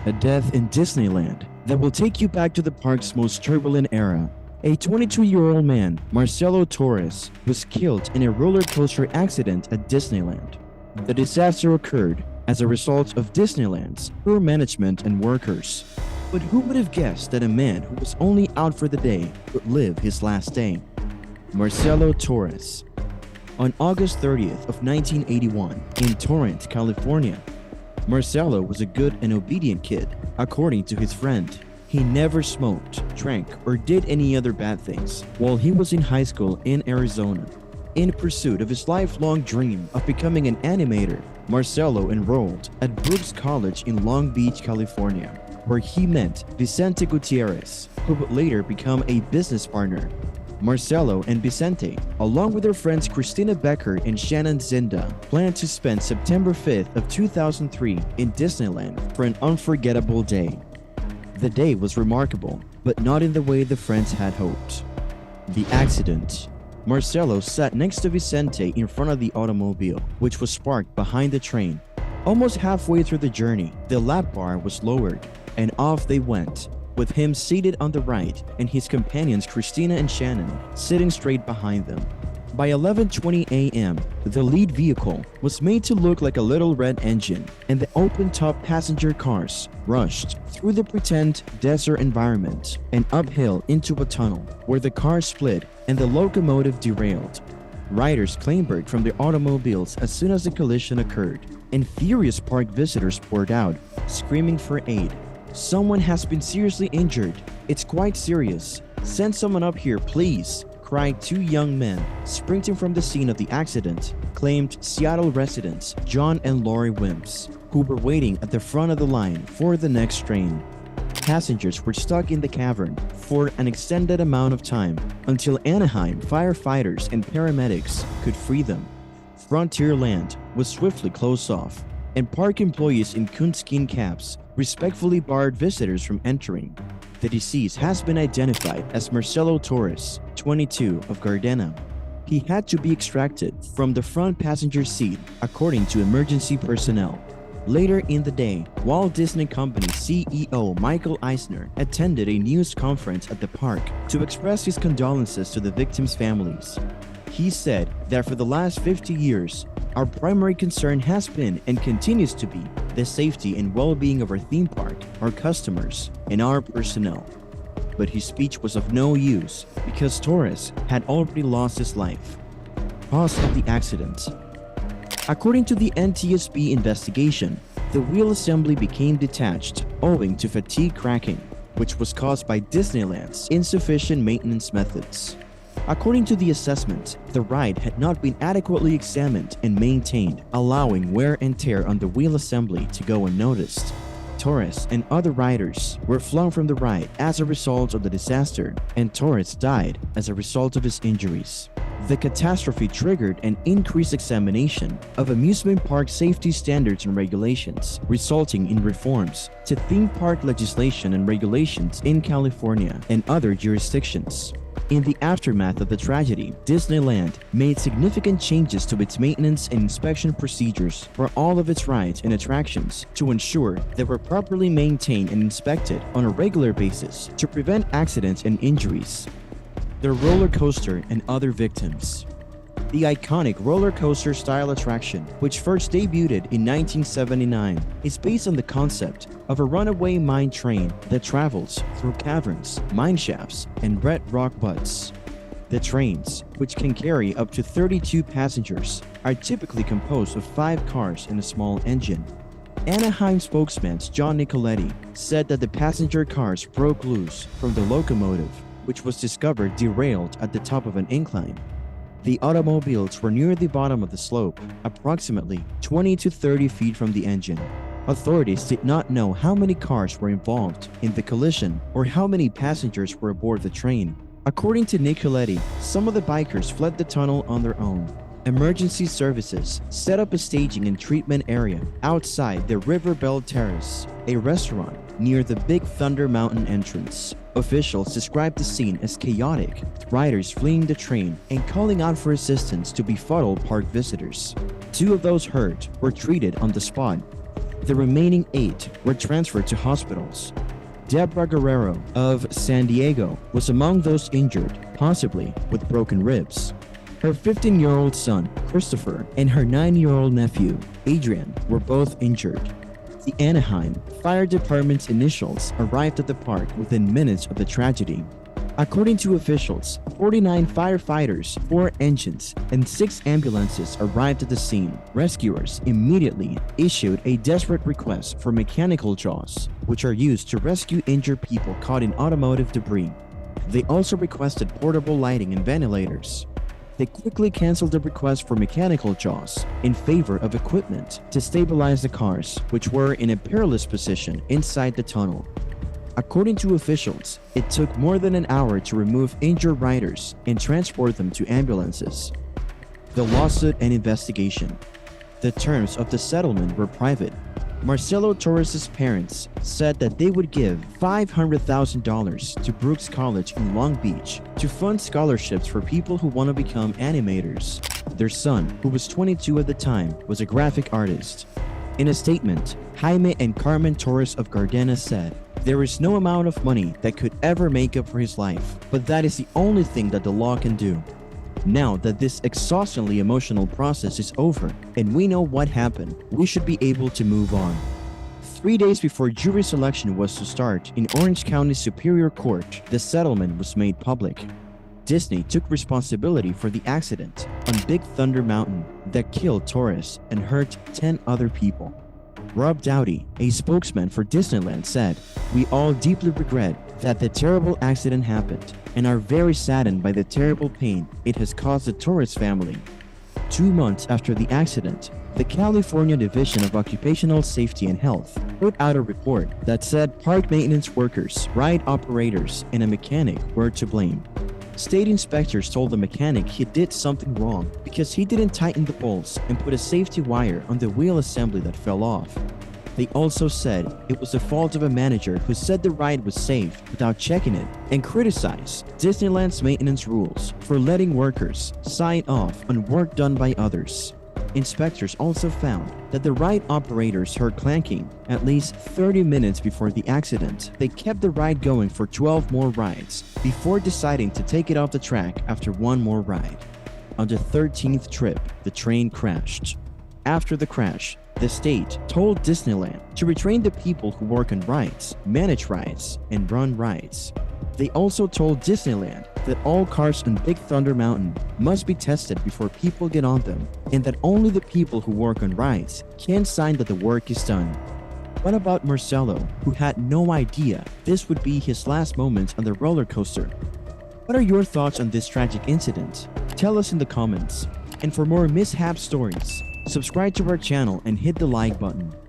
A death in Disneyland that will take you back to the park's most turbulent era. A 22-year-old man, Marcelo Torres, was killed in a roller coaster accident at Disneyland. The disaster occurred as a result of Disneyland's poor management and workers. But who would have guessed that a man who was only out for the day would live his last day? Marcelo Torres. On August 30th of 1981, in Torrance, California, Marcelo was a good and obedient kid, according to his friend. He never smoked, drank, or did any other bad things while he was in high school in Arizona. In pursuit of his lifelong dream of becoming an animator, Marcelo enrolled at Brooks College in Long Beach, California, where he met Vicente Gutierrez, who would later become a business partner. Marcelo and Vicente, along with their friends Christina Becker and Shannon Zinda, planned to spend September 5th of 2003 in Disneyland for an unforgettable day. The day was remarkable, but not in the way the friends had hoped. The accident. Marcelo sat next to Vicente in front of the automobile, which was parked behind the train. Almost halfway through the journey, the lap bar was lowered, and off they went, with him seated on the right and his companions Christina and Shannon sitting straight behind them. By 11:20 a.m., the lead vehicle was made to look like a little red engine, and the open-top passenger cars rushed through the pretend desert environment and uphill into a tunnel where the cars split and the locomotive derailed. Riders clambered from their automobiles as soon as the collision occurred, and furious park visitors poured out, screaming for aid. "Someone has been seriously injured. It's quite serious. Send someone up here, please," cried two young men sprinting from the scene of the accident, claimed Seattle residents John and Lori Wims, who were waiting at the front of the line for the next train. Passengers were stuck in the cavern for an extended amount of time until Anaheim firefighters and paramedics could free them. Frontierland was swiftly closed off, and park employees in coonskin caps respectfully barred visitors from entering. The deceased has been identified as Marcelo Torres, 22, of Gardena. He had to be extracted from the front passenger seat, according to emergency personnel. Later in the day, Walt Disney Company CEO Michael Eisner attended a news conference at the park to express his condolences to the victims' families. He said that for the last 50 years, our primary concern has been and continues to be the safety and well-being of our theme park, our customers, and our personnel. But his speech was of no use because Torres had already lost his life. Cause of the accident. According to the NTSB investigation, the wheel assembly became detached owing to fatigue cracking, which was caused by Disneyland's insufficient maintenance methods. According to the assessment, the ride had not been adequately examined and maintained, allowing wear and tear on the wheel assembly to go unnoticed. Torres and other riders were flung from the ride as a result of the disaster, and Torres died as a result of his injuries. The catastrophe triggered an increased examination of amusement park safety standards and regulations, resulting in reforms to theme park legislation and regulations in California and other jurisdictions. In the aftermath of the tragedy, Disneyland made significant changes to its maintenance and inspection procedures for all of its rides and attractions to ensure they were properly maintained and inspected on a regular basis to prevent accidents and injuries. The roller coaster and other victims. The iconic roller coaster style attraction, which first debuted in 1979, is based on the concept of a runaway mine train that travels through caverns, mine shafts, and red rock butts. The trains, which can carry up to 32 passengers, are typically composed of 5 cars and a small engine. Anaheim spokesman John Nicoletti said that the passenger cars broke loose from the locomotive, which was discovered derailed at the top of an incline. The automobiles were near the bottom of the slope, approximately 20 to 30 feet from the engine. Authorities did not know how many cars were involved in the collision or how many passengers were aboard the train. According to Nicoletti, some of the bikers fled the tunnel on their own. Emergency services set up a staging and treatment area outside the Riverbell Terrace, a restaurant near the Big Thunder Mountain entrance. Officials described the scene as chaotic, with riders fleeing the train and calling out for assistance to befuddled park visitors. 2 of those hurt were treated on the spot. The remaining 8 were transferred to hospitals. Deborah Guerrero of San Diego was among those injured, possibly with broken ribs. Her 15-year-old son, Christopher, and her 9-year-old nephew, Adrian, were both injured. The Anaheim Fire Department's initials arrived at the park within minutes of the tragedy. According to officials, 49 firefighters, 4 engines, and 6 ambulances arrived at the scene. Rescuers immediately issued a desperate request for mechanical jaws, which are used to rescue injured people caught in automotive debris. They also requested portable lighting and ventilators. They quickly canceled the request for mechanical jaws in favor of equipment to stabilize the cars, which were in a perilous position inside the tunnel. According to officials, it took more than an hour to remove injured riders and transport them to ambulances. The lawsuit and investigation. The terms of the settlement were private. Marcelo Torres' parents said that they would give $500,000 to Brooks College in Long Beach to fund scholarships for people who want to become animators. Their son, who was 22 at the time, was a graphic artist. In a statement, Jaime and Carmen Torres of Gardena said, "There is no amount of money that could ever make up for his life, but that is the only thing that the law can do." Now that this exhaustingly emotional process is over and we know what happened, we should be able to move on. 3 days before jury selection was to start in Orange County Superior Court, the settlement was made public. Disney took responsibility for the accident on Big Thunder Mountain that killed Torres and hurt 10 other people. Rob Dowdy, a spokesman for Disneyland, said, "We all deeply regret that the terrible accident happened and are very saddened by the terrible pain it has caused the Torres family." 2 months after the accident, the California Division of Occupational Safety and Health put out a report that said park maintenance workers, ride operators, and a mechanic were to blame. State inspectors told the mechanic he did something wrong because he didn't tighten the bolts and put a safety wire on the wheel assembly that fell off. They also said it was the fault of a manager who said the ride was safe without checking it, and criticized Disneyland's maintenance rules for letting workers sign off on work done by others. Inspectors also found that the ride operators heard clanking at least 30 minutes before the accident. They kept the ride going for 12 more rides before deciding to take it off the track after one more ride. On the 13th trip, the train crashed. After the crash, the state told Disneyland to retrain the people who work on rides, manage rides, and run rides. They also told Disneyland that all cars on Big Thunder Mountain must be tested before people get on them, and that only the people who work on rides can sign that the work is done. What about Marcelo, who had no idea this would be his last moments on the roller coaster? What are your thoughts on this tragic incident? Tell us in the comments. And for more mishap stories, subscribe to our channel and hit the like button.